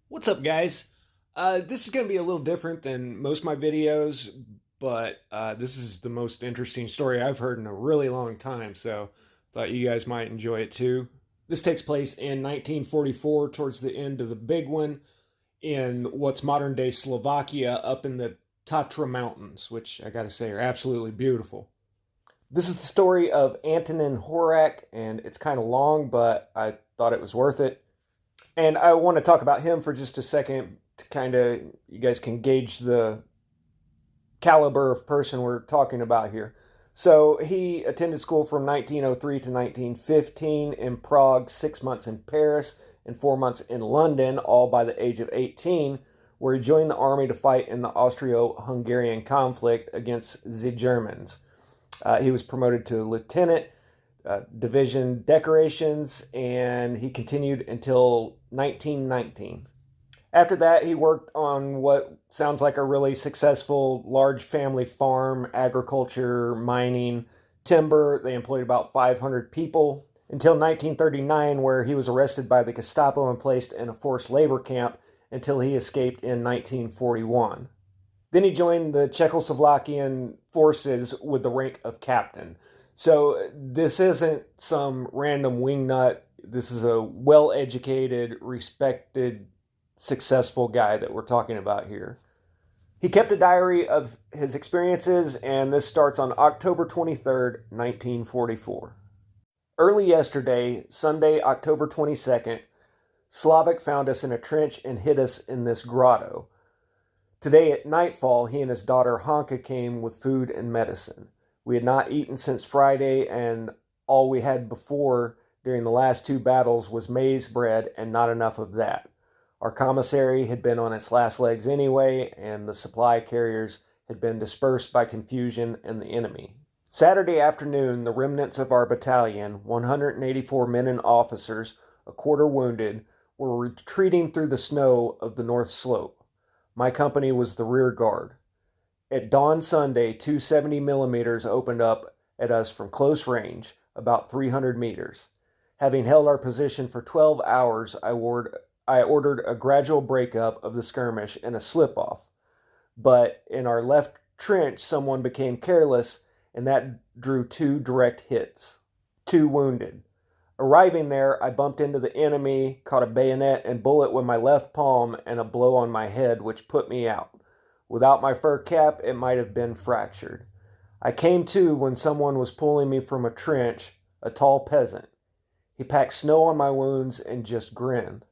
What's up, guys? This is going to be a little different than most of my videos, but this is the most interesting story I've heard in a really long time, so thought you guys might enjoy it too. This takes place in 1944, towards the end of the big one, in what's modern day Slovakia, up in the Tatra Mountains, which I gotta say are absolutely beautiful. This is the story of Antonin Horak, and it's kind of long, but I thought it was worth it. And I want to talk about him for just a second to kind of, you guys can gauge the caliber of person we're talking about here. So he attended school from 1903 to 1915 in Prague, 6 months in Paris, and 4 months in London, all by the age of 18, where he joined the army to fight in the Austro Hungarian conflict against the Germans. He was promoted to lieutenant, division decorations, and he continued until 1919. After that, he worked on what sounds like a really successful large family farm, agriculture, mining, timber. They employed about 500 people until 1939, where he was arrested by the Gestapo and placed in a forced labor camp until he escaped in 1941. Then he joined the Czechoslovakian forces with the rank of captain. So this isn't some random wingnut. This is a well educated, respected, successful guy that we're talking about here. He kept a diary of his experiences, and this starts on October 23rd, 1944. Early yesterday, Sunday, October 22nd, Slavic found us in a trench and hid us in this grotto. Today at nightfall, he and his daughter Hanka came with food and medicine. We had not eaten since Friday, and all we had before during the last two battles was maize bread, and not enough of that. Our commissary had been on its last legs anyway, and the supply carriers had been dispersed by confusion and the enemy. Saturday afternoon, the remnants of our battalion, 184 men and officers, a quarter wounded, were retreating through the snow of the north slope. My company was the rear guard. At dawn Sunday, two 70 millimeters opened up at us from close range, about 300 meters. Having held our position for 12 hours, I ordered a gradual breakup of the skirmish and a slip off. But in our left trench, someone became careless, and that drew two direct hits. Two wounded. Arriving there, I bumped into the enemy, caught a bayonet and bullet with my left palm, and a blow on my head, which put me out. Without my fur cap, it might have been fractured. I came to when someone was pulling me from a trench, a tall peasant. He packed snow on my wounds and just grinned.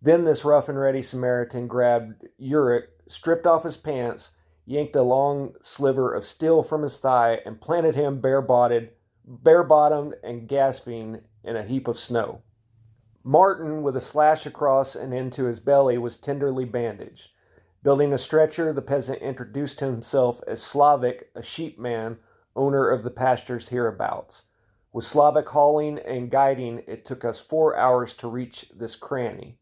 Then this rough and ready Samaritan grabbed Horak, stripped off his pants, yanked a long sliver of steel from his thigh, and planted him bare-bottomed and gasping in a heap of snow. Martin, with a slash across and into his belly, was tenderly bandaged. Building a stretcher, the peasant introduced himself as Slavic, a sheepman, owner of the pastures hereabouts. With Slavic hauling and guiding, it took us 4 hours to reach this cranny.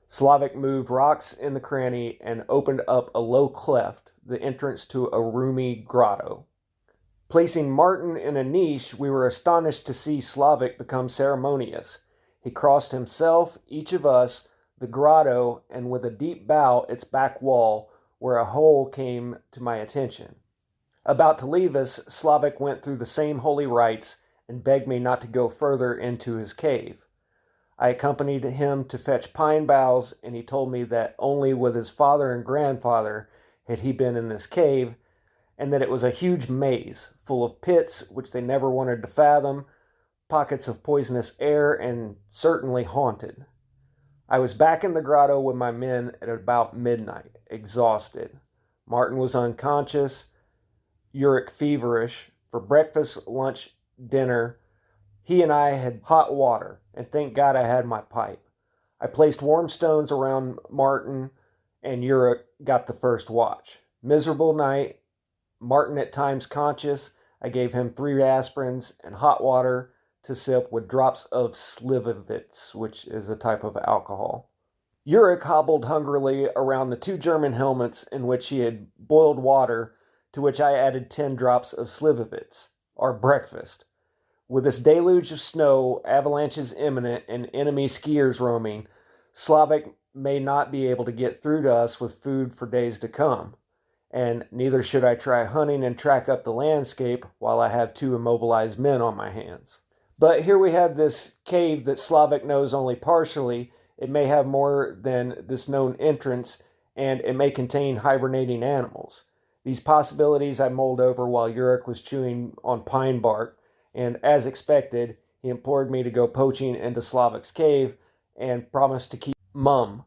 Slavic moved rocks in the cranny and opened up a low cleft, the entrance to a roomy grotto. Placing Martin in a niche, we were astonished to see Slavic become ceremonious. He crossed himself, each of us, the grotto, and with a deep bow, its back wall, where a hole came to my attention. About to leave us, Slavic went through the same holy rites and begged me not to go further into his cave. I accompanied him to fetch pine boughs, and he told me that only with his father and grandfather had he been in this cave, and that it was a huge maze, full of pits which they never wanted to fathom, pockets of poisonous air, and certainly haunted. I was back in the grotto with my men at about midnight, exhausted. Martin was unconscious, Horak feverish. For breakfast, lunch, dinner, he and I had hot water, and thank God I had my pipe. I placed warm stones around Martin, and Horak got the first watch. Miserable night, Martin at times conscious. I gave him 3 aspirins and hot water to sip with drops of slivovitz, which is a type of alcohol. Horak hobbled hungrily around the 2 German helmets in which he had boiled water, to which I added 10 drops of slivovitz, our breakfast. With this deluge of snow, avalanches imminent, and enemy skiers roaming, Slavic may not be able to get through to us with food for days to come, and neither should I try hunting and track up the landscape while I have two immobilized men on my hands. But here we have this cave that Slavic knows only partially. It may have more than this known entrance, and it may contain hibernating animals. These possibilities I mulled over while Horak was chewing on pine bark, and as expected, he implored me to go poaching into Slavic's cave and promised to keep mum.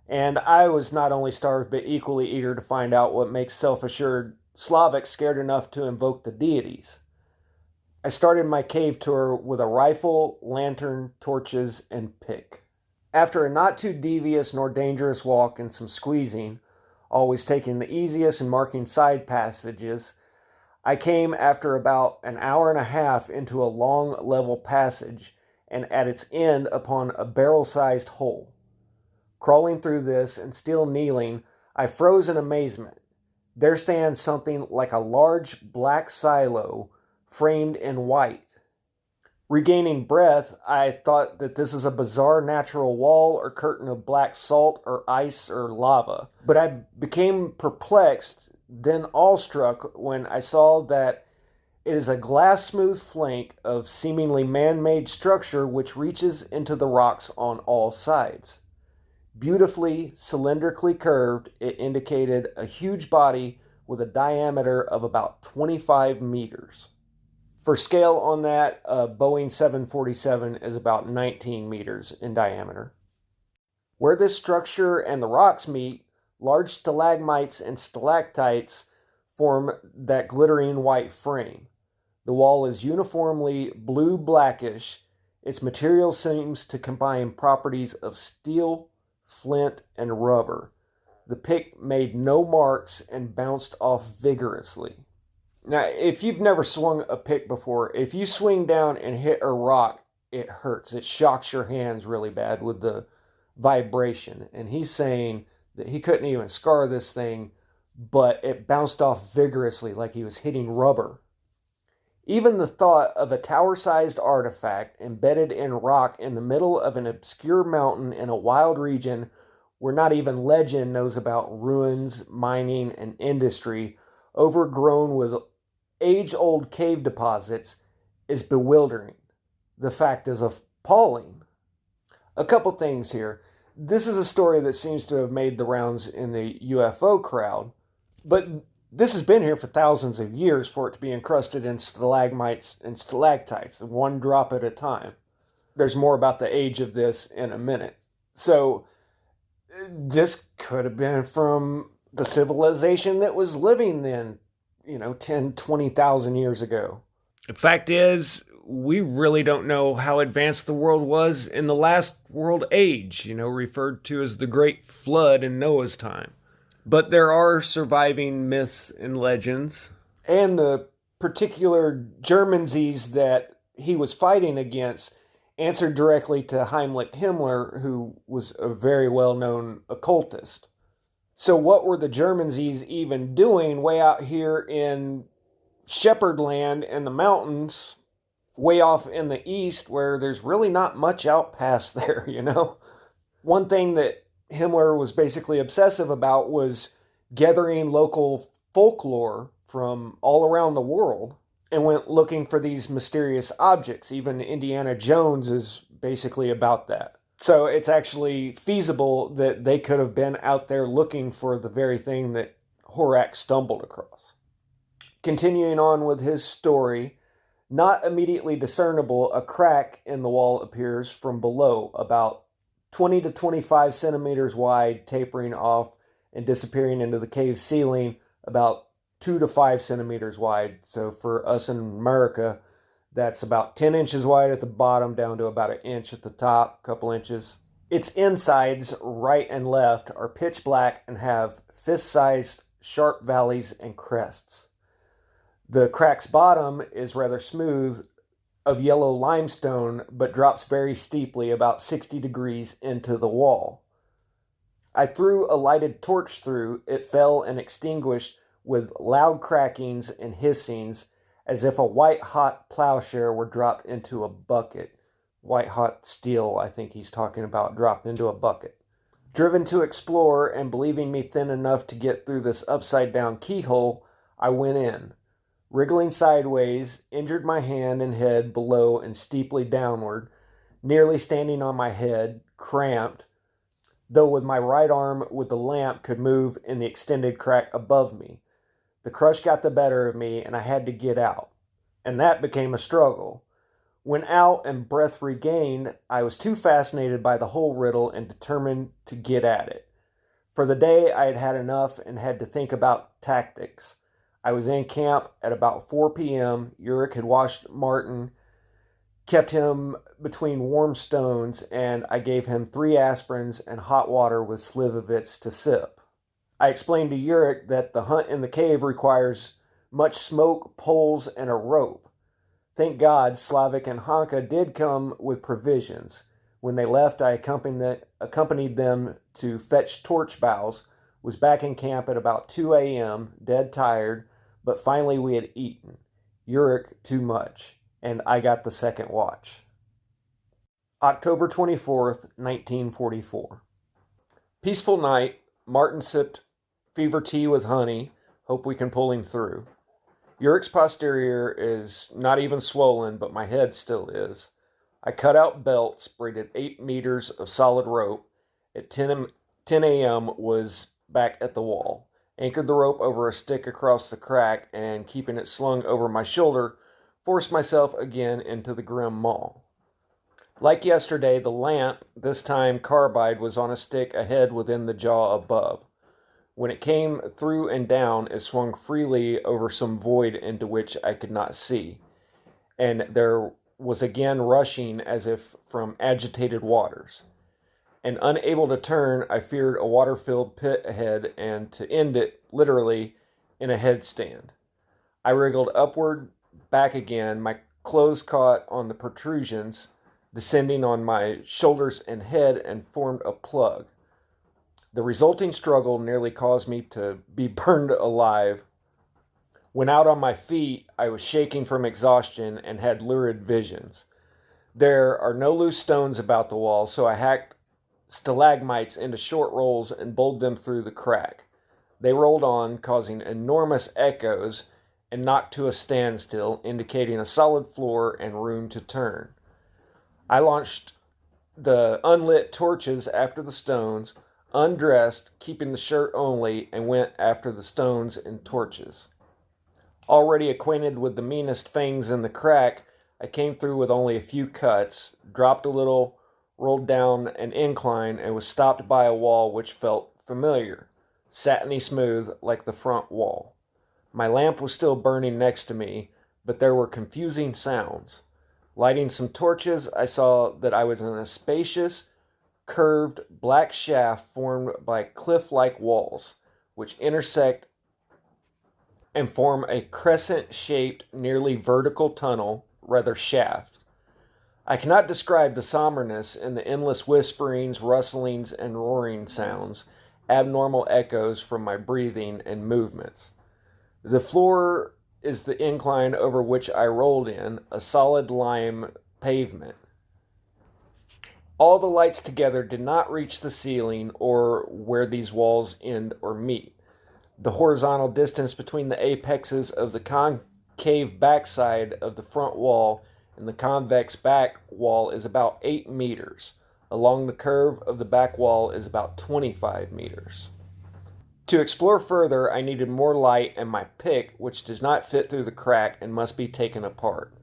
And I was not only starved but equally eager to find out what makes self-assured Slavic scared enough to invoke the deities. I started my cave tour with a rifle, lantern, torches, and pick. After a not too devious nor dangerous walk and some squeezing, always taking the easiest and marking side passages, I came after about an hour and a half into a long level passage and at its end upon a barrel-sized hole. Crawling through this and still kneeling, I froze in amazement. There stands something like a large black silo framed in white. Regaining breath, I thought that this is a bizarre natural wall or curtain of black salt or ice or lava. But I became perplexed, then awestruck when I saw that it is a glass-smooth flank of seemingly man-made structure which reaches into the rocks on all sides. Beautifully, cylindrically curved, it indicated a huge body with a diameter of about 25 meters. For scale on that, a Boeing 747 is about 19 meters in diameter. Where this structure and the rocks meet, large stalagmites and stalactites form that glittering white frame. The wall is uniformly blue-blackish. Its material seems to combine properties of steel, flint, and rubber. The pick made no marks and bounced off vigorously. Now, if you've never swung a pick before, if you swing down and hit a rock, it hurts. It shocks your hands really bad with the vibration. And he's saying that he couldn't even scar this thing, but it bounced off vigorously like he was hitting rubber. Even the thought of a tower-sized artifact embedded in rock in the middle of an obscure mountain in a wild region where not even legend knows about ruins, mining, and industry, overgrown with age-old cave deposits, is bewildering. The fact is appalling. A couple things here. This is a story that seems to have made the rounds in the UFO crowd, but this has been here for thousands of years for it to be encrusted in stalagmites and stalactites, one drop at a time. There's more about the age of this in a minute. So, this could have been from the civilization that was living then, 10, 20,000 years ago. The fact is, we really don't know how advanced the world was in the last world age, referred to as the Great Flood in Noah's time. But there are surviving myths and legends. And the particular Germansies that he was fighting against answered directly to Heimlich Himmler, who was a very well-known occultist. So what were the Germansies even doing way out here in Shepherdland and the mountains, way off in the east where there's really not much out past there, One thing that Himmler was basically obsessive about was gathering local folklore from all around the world and went looking for these mysterious objects. Even Indiana Jones is basically about that. So it's actually feasible that they could have been out there looking for the very thing that Horak stumbled across. Continuing on with his story, not immediately discernible, a crack in the wall appears from below, about 20 to 25 centimeters wide, tapering off and disappearing into the cave ceiling, about 2 to 5 centimeters wide. So for us in America, that's about 10 inches wide at the bottom, down to about an inch at the top, a couple inches. Its insides, right and left, are pitch black and have fist-sized sharp valleys and crests. The crack's bottom is rather smooth, of yellow limestone, but drops very steeply, about 60 degrees into the wall. I threw a lighted torch through. It fell and extinguished with loud crackings and hissings, as if a white-hot plowshare were dropped into a bucket. white hot steel, I think he's talking about, dropped into a bucket. Driven to explore and believing me thin enough to get through this upside down keyhole, I went in. Wriggling sideways, injured my hand and head below and steeply downward, nearly standing on my head, cramped, though with my right arm with the lamp could move in the extended crack above me. The crush got the better of me and I had to get out. And that became a struggle. When out and breath regained, I was too fascinated by the whole riddle and determined to get at it. For the day, I had had enough and had to think about tactics. I was in camp at about 4 p.m. Urich had washed Martin, kept him between warm stones, and I gave him 3 aspirins and hot water with slivovitz to sip. I explained to Urich that the hunt in the cave requires much smoke, poles, and a rope. Thank God Slavik and Hanka did come with provisions. When they left, I accompanied them to fetch torch boughs, was back in camp at about 2 a.m., dead tired, but finally we had eaten. Urich too much, and I got the second watch. October 24th, 1944. Peaceful night. Martin sipped fever tea with honey. Hope we can pull him through. Urich's posterior is not even swollen, but my head still is. I cut out belts, braided 8 meters of solid rope. At 10 a.m. was back at the wall. Anchored the rope over a stick across the crack and, keeping it slung over my shoulder, forced myself again into the grim maw. Like yesterday, the lamp, this time carbide, was on a stick ahead within the jaw above. When it came through and down, it swung freely over some void into which I could not see, and there was again rushing as if from agitated waters. And unable to turn, I feared a water-filled pit ahead, and to end it, literally, in a headstand. I wriggled upward, back again, my clothes caught on the protrusions, descending on my shoulders and head, and formed a plug. The resulting struggle nearly caused me to be burned alive. When out on my feet, I was shaking from exhaustion and had lurid visions. There are no loose stones about the wall, so I hacked stalagmites into short rolls and bowled them through the crack. They rolled on, causing enormous echoes, and knocked to a standstill, indicating a solid floor and room to turn. I launched the unlit torches after the stones, undressed, keeping the shirt only, and went after the stones and torches. Already acquainted with the meanest fangs in the crack, I came through with only a few cuts, dropped a little, rolled down an incline, and was stopped by a wall which felt familiar, satiny smooth like the front wall. My lamp was still burning next to me, but there were confusing sounds. Lighting some torches, I saw that I was in a spacious, curved black shaft formed by cliff-like walls, which intersect and form a crescent-shaped, nearly vertical tunnel, rather shaft. I cannot describe the somberness and the endless whisperings, rustlings, and roaring sounds, abnormal echoes from my breathing and movements. The floor is the incline over which I rolled in, a solid lime pavement. All the lights together did not reach the ceiling or where these walls end or meet. The horizontal distance between the apexes of the concave backside of the front wall and the convex back wall is about 8 meters. Along the curve of the back wall is about 25 meters. To explore further, I needed more light and my pick, which does not fit through the crack and must be taken apart.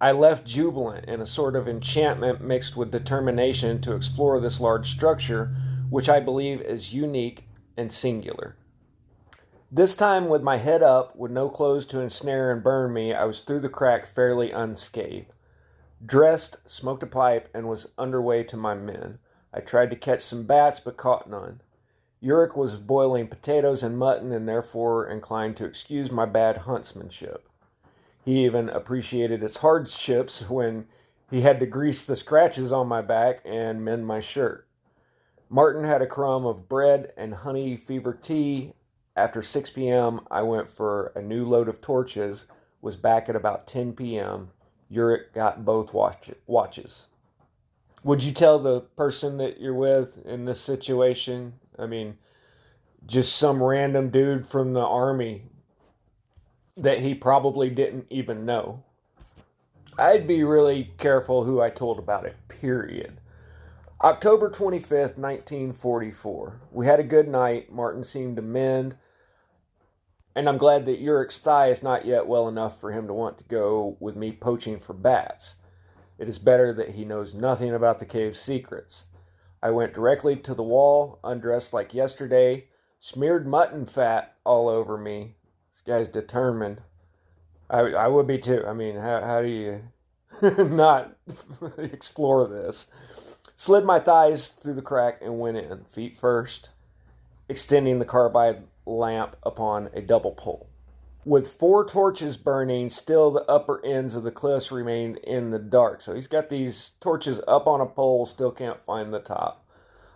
I left jubilant in a sort of enchantment mixed with determination to explore this large structure, which I believe is unique and singular. This time, with my head up, with no clothes to ensnare and burn me, I was through the crack fairly unscathed. Dressed, smoked a pipe, and was underway to my men. I tried to catch some bats, but caught none. Urich was boiling potatoes and mutton, and therefore inclined to excuse my bad huntsmanship. He even appreciated its hardships when he had to grease the scratches on my back and mend my shirt. Martin had a crumb of bread and honey fever tea. After 6 p.m., I went for a new load of torches, was back at about 10 p.m. Urich got both watches. Would you tell the person that you're with in this situation? I mean, just some random dude from the army that he probably didn't even know. I'd be really careful who I told about it, period. October 25th, 1944. We had a good night. Martin seemed to mend, and I'm glad that Urik's thigh is not yet well enough for him to want to go with me poaching for bats. It is better that he knows nothing about the cave's secrets. I went directly to the wall, undressed like yesterday, smeared mutton fat all over me. This guy's determined. I would be too. I mean, how do you not explore this? Slid my thighs through the crack and went in, feet first, extending the carbide lamp upon a double pole. With 4 torches burning, still the upper ends of the cliffs remained in the dark. So he's got these torches up on a pole, still can't find the top.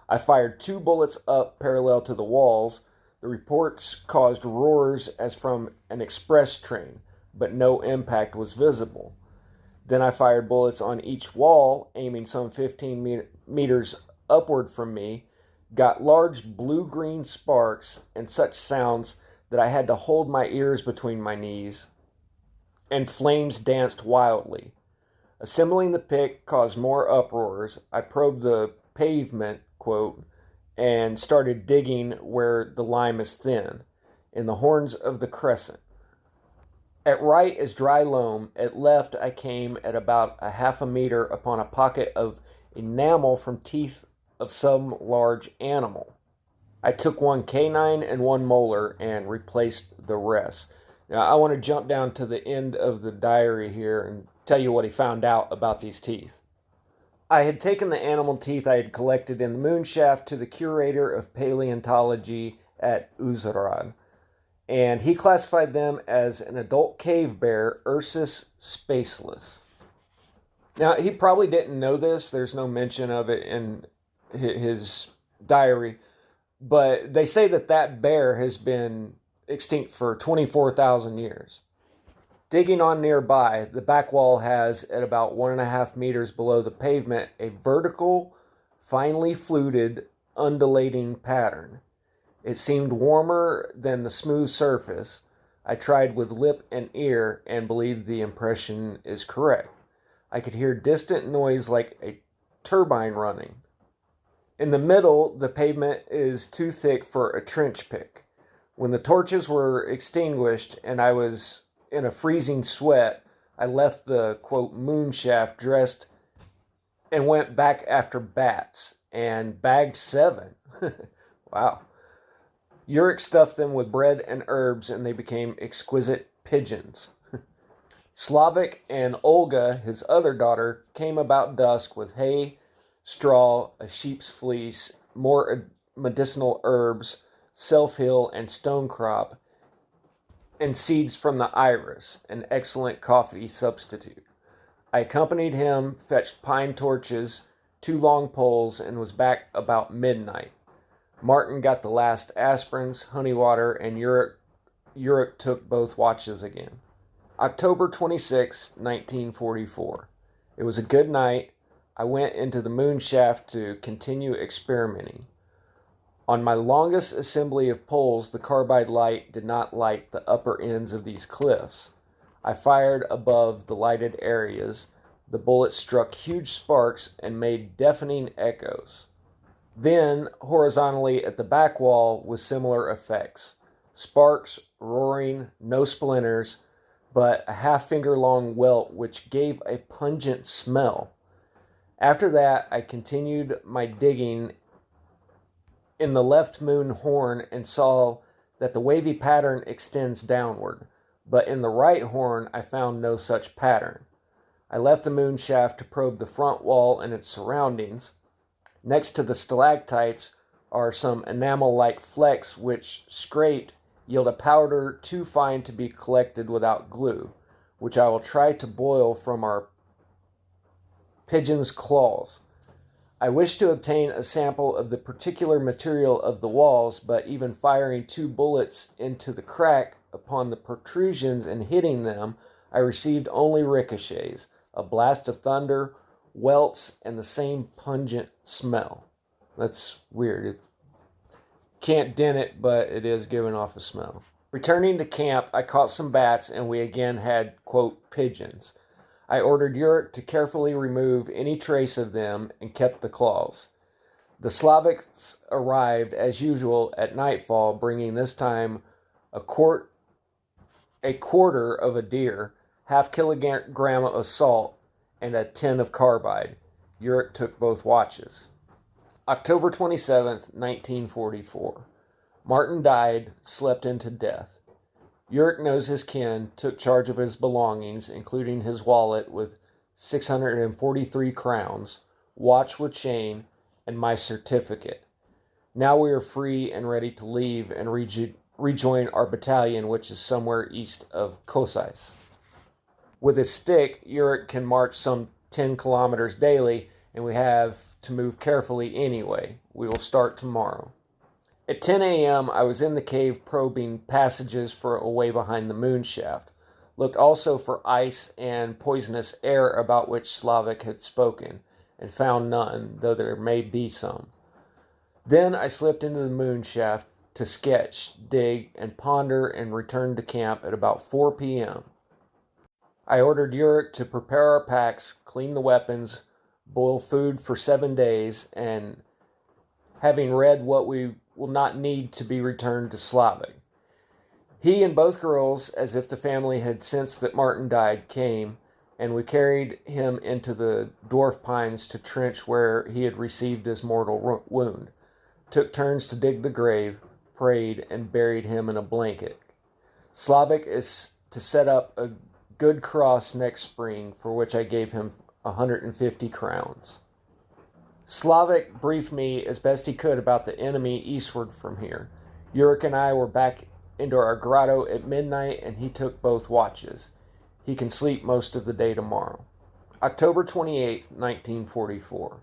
I fired 2 bullets up parallel to the walls. The reports caused roars as from an express train, but no impact was visible. Then I fired bullets on each wall, aiming some 15 meters upward from me, got large blue-green sparks and such sounds that I had to hold my ears between my knees, and flames danced wildly. Assembling the pick caused more uproars. I probed the pavement, quote, and started digging where the lime is thin, in the horns of the crescent. At right is dry loam. At left I came at about a half a meter upon a pocket of enamel from teeth of some large animal. I took 1 canine and 1 molar and replaced the rest. Now I want to jump down to the end of the diary here and tell you what he found out about these teeth. I had taken the animal teeth I had collected in the Moonshaft to the curator of paleontology at Uzarad, and he classified them as an adult cave bear, Ursus spaceless. Now, he probably didn't know this. There's no mention of it in his diary, but they say that that bear has been extinct for 24,000 years. Digging on nearby, the back wall has, at about 1.5 meters below the pavement, a vertical, finely fluted, undulating pattern. It seemed warmer than the smooth surface. I tried with lip and ear and believe the impression is correct. I could hear distant noise like a turbine running. In the middle, the pavement is too thick for a trench pick. When the torches were extinguished and I was in a freezing sweat, I left the, quote, Moonshaft dressed and went back after bats and bagged 7. Wow. Urik stuffed them with bread and herbs and they became exquisite pigeons. Slavik and Olga, his other daughter, came about dusk with hay, straw, a sheep's fleece, more medicinal herbs, self-hill and stonecrop, and seeds from the iris, an excellent coffee substitute. I accompanied him, fetched pine torches, 2 long poles, and was back about midnight. Martin got the last aspirins, honey water, and Urik took both watches again. October 26, 1944. It was a good night. I went into the Moonshaft to continue experimenting. On my longest assembly of poles, the carbide light did not light the upper ends of these cliffs. I fired above the lighted areas. The bullets struck huge sparks and made deafening echoes. Then, horizontally at the back wall, with similar effects. Sparks, roaring, no splinters, but a half-finger-long welt which gave a pungent smell. After that, I continued my digging in the left moon horn and saw that the wavy pattern extends downward, but in the right horn I found no such pattern. I left the Moonshaft to probe the front wall and its surroundings. Next to the stalactites are some enamel-like flecks which, scraped, yield a powder too fine to be collected without glue, which I will try to boil from our pigeon's claws. I wish to obtain a sample of the particular material of the walls, but even firing 2 bullets into the crack upon the protrusions and hitting them, I received only ricochets, a blast of thunder, welts, and the same pungent smell. That's weird. It can't dent it, but it is giving off a smell. Returning to camp, I caught some bats and we again had, quote, pigeons. I ordered Yurik to carefully remove any trace of them and kept the claws. The Slavics arrived, as usual, at nightfall, bringing this time a quarter of a deer, half kilogram of salt, and a tin of carbide. Yurik took both watches. October 27th, 1944. Martin died, slept into death. Yurik knows his kin, took charge of his belongings, including his wallet with 643 crowns, watch with chain, and my certificate. Now we are free and ready to leave and rejoin our battalion, which is somewhere east of Kosais. With his stick, Yurik can march some 10 kilometers daily, and we have to move carefully anyway. We will start tomorrow. At 10 a.m., I was in the cave probing passages for a way behind the Moonshaft. Looked also for ice and poisonous air about which Slavic had spoken, and found none, though there may be some. Then I slipped into the Moonshaft to sketch, dig, and ponder, and returned to camp at about 4 p.m. I ordered Yurik to prepare our packs, clean the weapons, boil food for 7 days, and having read what we will not need to be returned to Slavic. He and both girls, as if the family had sensed that Martin died, came, and we carried him into the dwarf pines to trench where he had received his mortal wound, took turns to dig the grave, prayed, and buried him in a blanket. Slavic is to set up a good cross next spring, for which I gave him 150 crowns. Slavic briefed me as best he could about the enemy eastward from here. Yurik and I were back into our grotto at midnight, and he took both watches. He can sleep most of the day tomorrow. October 28th, 1944.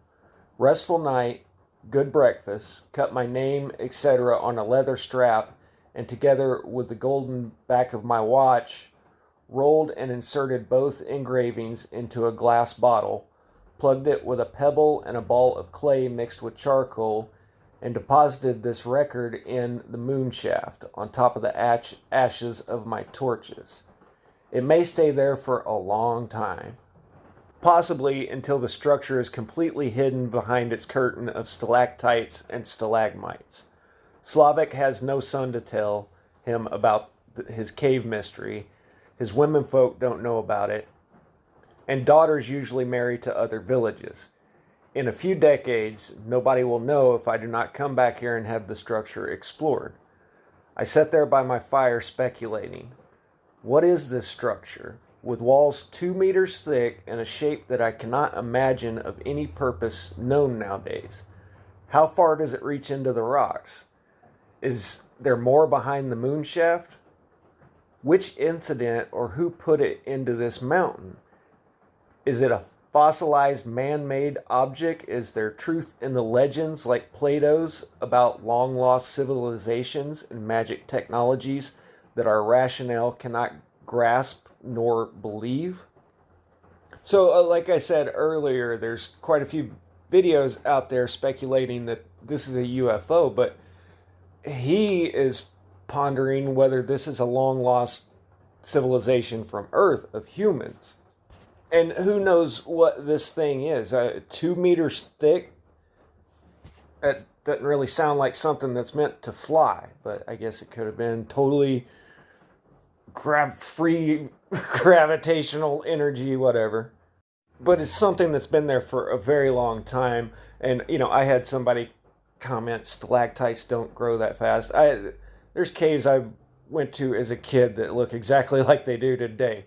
Restful night, good breakfast, cut my name, etc. on a leather strap, and together with the golden back of my watch, rolled and inserted both engravings into a glass bottle, plugged it with a pebble and a ball of clay mixed with charcoal, and deposited this record in the Moonshaft on top of the ashes of my torches. It may stay there for a long time, possibly until the structure is completely hidden behind its curtain of stalactites and stalagmites. Slavic has no son to tell him about his cave mystery. His womenfolk don't know about it, and daughters usually marry to other villages. In a few decades, nobody will know if I do not come back here and have the structure explored. I sat there by my fire speculating. What is this structure, with walls 2 meters thick and a shape that I cannot imagine of any purpose known nowadays? How far does it reach into the rocks? Is there more behind the Moonshaft? Which incident or who put it into this mountain? Is it a fossilized man-made object? Is there truth in the legends like Plato's about long-lost civilizations and magic technologies that our rationale cannot grasp nor believe? So, like I said earlier, there's quite a few videos out there speculating that this is a UFO, but he is pondering whether this is a long-lost civilization from Earth of humans. And who knows what this thing is? 2 meters thick? That doesn't really sound like something that's meant to fly, but I guess it could have been totally free gravitational energy, whatever. But it's something that's been there for a very long time. And, I had somebody comment, stalactites don't grow that fast. There's caves I went to as a kid that look exactly like they do today.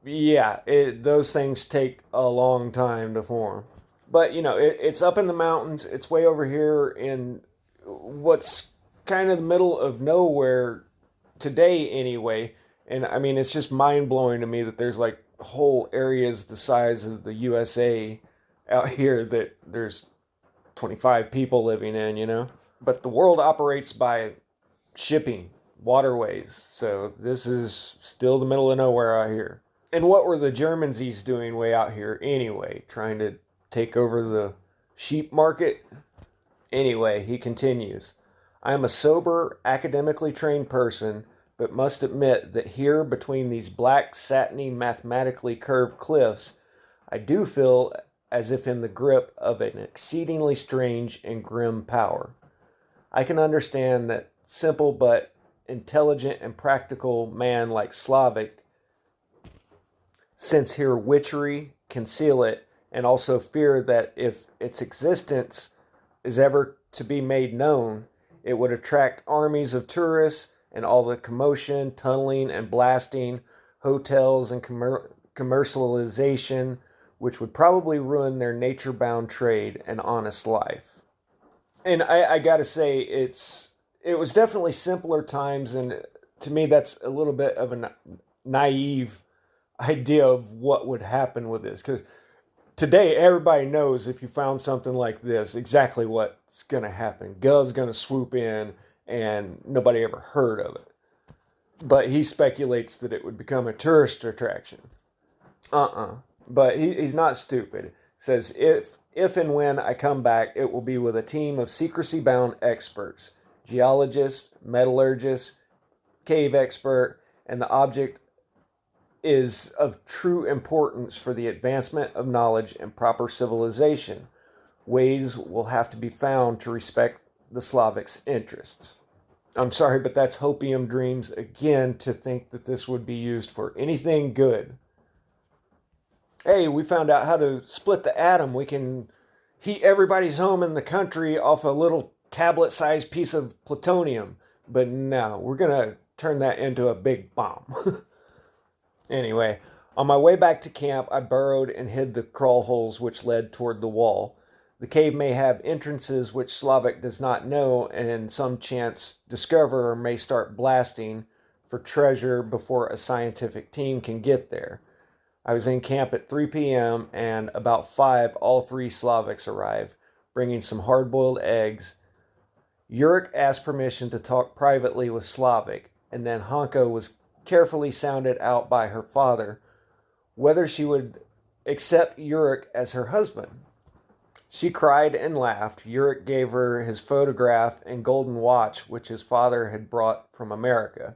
Those things take a long time to form. But, it's up in the mountains. It's way over here in what's kind of the middle of nowhere today anyway. And, it's just mind-blowing to me that there's, whole areas the size of the USA out here that there's 25 people living in. But the world operates by shipping, waterways. So this is still the middle of nowhere out here. And what were the Germansies doing way out here anyway? Trying to take over the sheep market? Anyway, he continues. I am a sober, academically trained person, but must admit that here between these black, satiny, mathematically curved cliffs, I do feel as if in the grip of an exceedingly strange and grim power. I can understand that simple but intelligent and practical man like Slavic sense here witchery, conceal it, and also fear that if its existence is ever to be made known, it would attract armies of tourists and all the commotion, tunneling, and blasting, hotels, and commercialization, which would probably ruin their nature bound trade and honest life. And I gotta say, it was definitely simpler times, and to me, that's a little bit of a naive idea of what would happen with this, because today everybody knows if you found something like this exactly what's going to happen. Gov's going to swoop in and nobody ever heard of it, but he speculates that it would become a tourist attraction. But he's not stupid. Says if and when I come back, it will be with a team of secrecy bound experts, geologists, metallurgists, cave expert, and the object is of true importance for the advancement of knowledge and proper civilization. Ways will have to be found to respect the Slavics' interests. I'm sorry, but that's hopium dreams again to think that this would be used for anything good. Hey, we found out how to split the atom. We can heat everybody's home in the country off a little tablet-sized piece of plutonium. But no, we're going to turn that into a big bomb. Anyway, on my way back to camp, I burrowed and hid the crawl holes which led toward the wall. The cave may have entrances which Slavic does not know and some chance discoverer may start blasting for treasure before a scientific team can get there. I was in camp at 3 p.m. and about 5, all 3 Slavics arrived, bringing some hard-boiled eggs. Horak asked permission to talk privately with Slavic, and then Hanka was carefully sounded out by her father whether she would accept Horak as her husband. She cried and laughed. Horak gave her his photograph and golden watch, which his father had brought from America.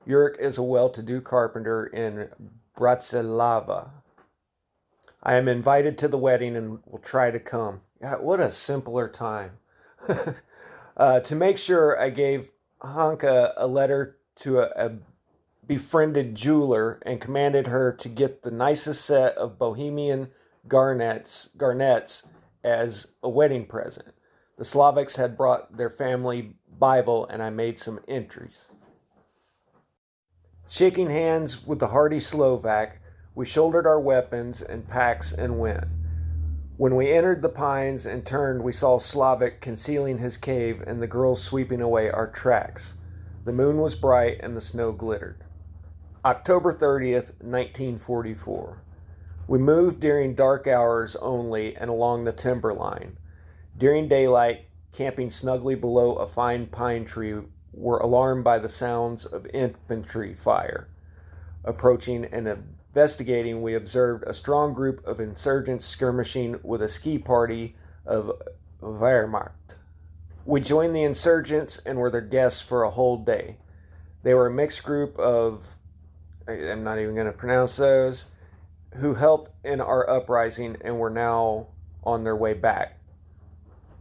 Horak is a well-to-do carpenter in Bratislava. I am invited to the wedding and will try to come. God, what a simpler time. To make sure, I gave Hanka a letter to a befriended jeweler and commanded her to get the nicest set of Bohemian garnets as a wedding present. The Slavics had brought their family Bible and I made some entries. Shaking hands with the hardy Slovak, we shouldered our weapons and packs and went. When we entered the pines and turned, we saw Slavic concealing his cave and the girls sweeping away our tracks. The moon was bright and the snow glittered. October 30th, 1944. We moved during dark hours only and along the timber line. During daylight, camping snugly below a fine pine tree, were alarmed by the sounds of infantry fire. Approaching and investigating, we observed a strong group of insurgents skirmishing with a ski party of Wehrmacht. We joined the insurgents and were their guests for a whole day. They were a mixed group of, I'm not even going to pronounce those, who helped in our uprising and were now on their way back.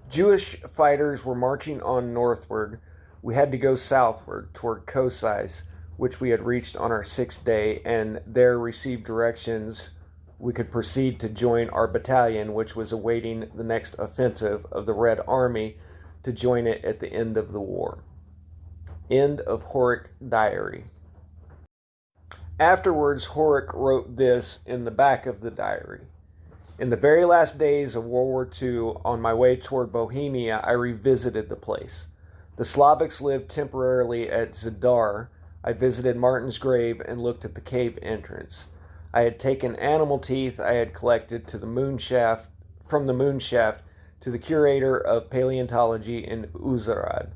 Jewish fighters were marching on northward. We had to go southward toward Kosice, which we had reached on our 6th day, and there received directions we could proceed to join our battalion, which was awaiting the next offensive of the Red Army to join it at the end of the war. End of Horak diary. Afterwards, Horak wrote this in the back of the diary. In the very last days of World War II, on my way toward Bohemia, I revisited the place. The Slavics lived temporarily at Zadar. I visited Martin's grave and looked at the cave entrance. I had taken animal teeth I had collected to the Moonshaft, from the Moonshaft to the curator of paleontology in Uzarad,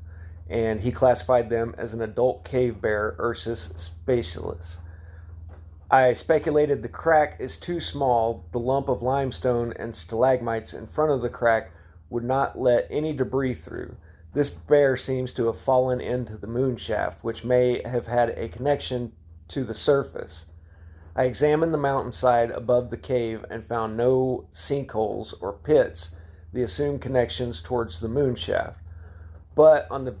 and he classified them as an adult cave bear, Ursus specialis. I speculated the crack is too small. The lump of limestone and stalagmites in front of the crack would not let any debris through. This bear seems to have fallen into the moonshaft, which may have had a connection to the surface. I examined the mountainside above the cave and found no sinkholes or pits, the assumed connections towards the moonshaft. But on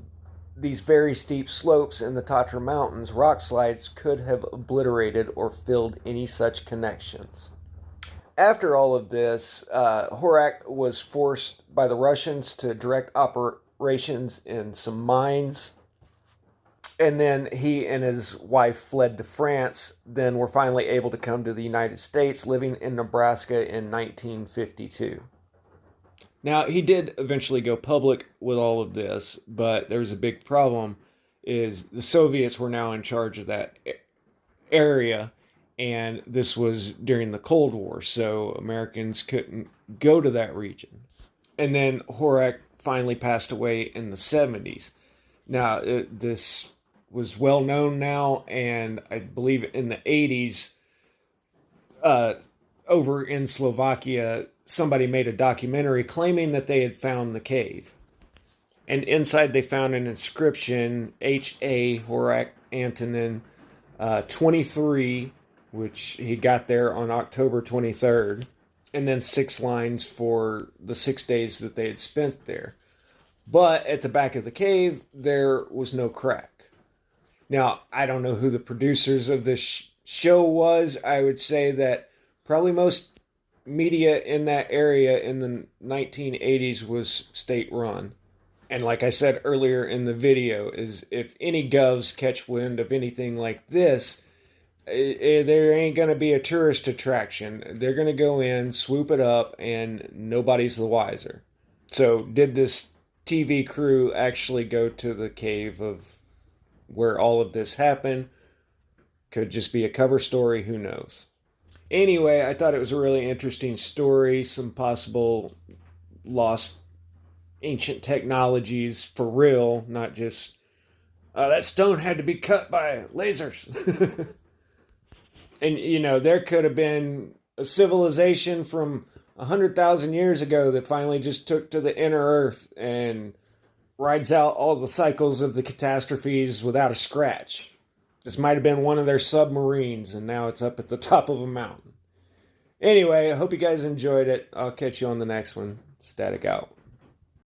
these very steep slopes in the Tatra Mountains, rock slides could have obliterated or filled any such connections. After all of this, Horak was forced by the Russians to direct operations in some mines, and then he and his wife fled to France, then were finally able to come to the United States, living in Nebraska in 1952. Now, he did eventually go public with all of this, but there was a big problem is the Soviets were now in charge of that area, and this was during the Cold War, so Americans couldn't go to that region. And then Horak finally passed away in the 70s. Now, this was well known now, and I believe in the 80s, over in Slovakia, somebody made a documentary claiming that they had found the cave. And inside they found an inscription, H.A. Horak Antonin 23, which he got there on October 23rd, and then 6 lines for the 6 days that they had spent there. But at the back of the cave, there was no crack. Now, I don't know who the producers of this show was. I would say that probably most media in that area in the 1980s was state-run. And like I said earlier in the video, is if any govs catch wind of anything like this, there ain't going to be a tourist attraction. They're going to go in, swoop it up, and nobody's the wiser. So did this TV crew actually go to the cave of where all of this happened? Could just be a cover story, who knows. Anyway, I thought it was a really interesting story, some possible lost ancient technologies for real, not just, that stone had to be cut by lasers. And, you know, there could have been a civilization from 100,000 years ago that finally just took to the inner earth and rides out all the cycles of the catastrophes without a scratch. This might have been one of their submarines, and now it's up at the top of a mountain. Anyway, I hope you guys enjoyed it. I'll catch you on the next one. Static out.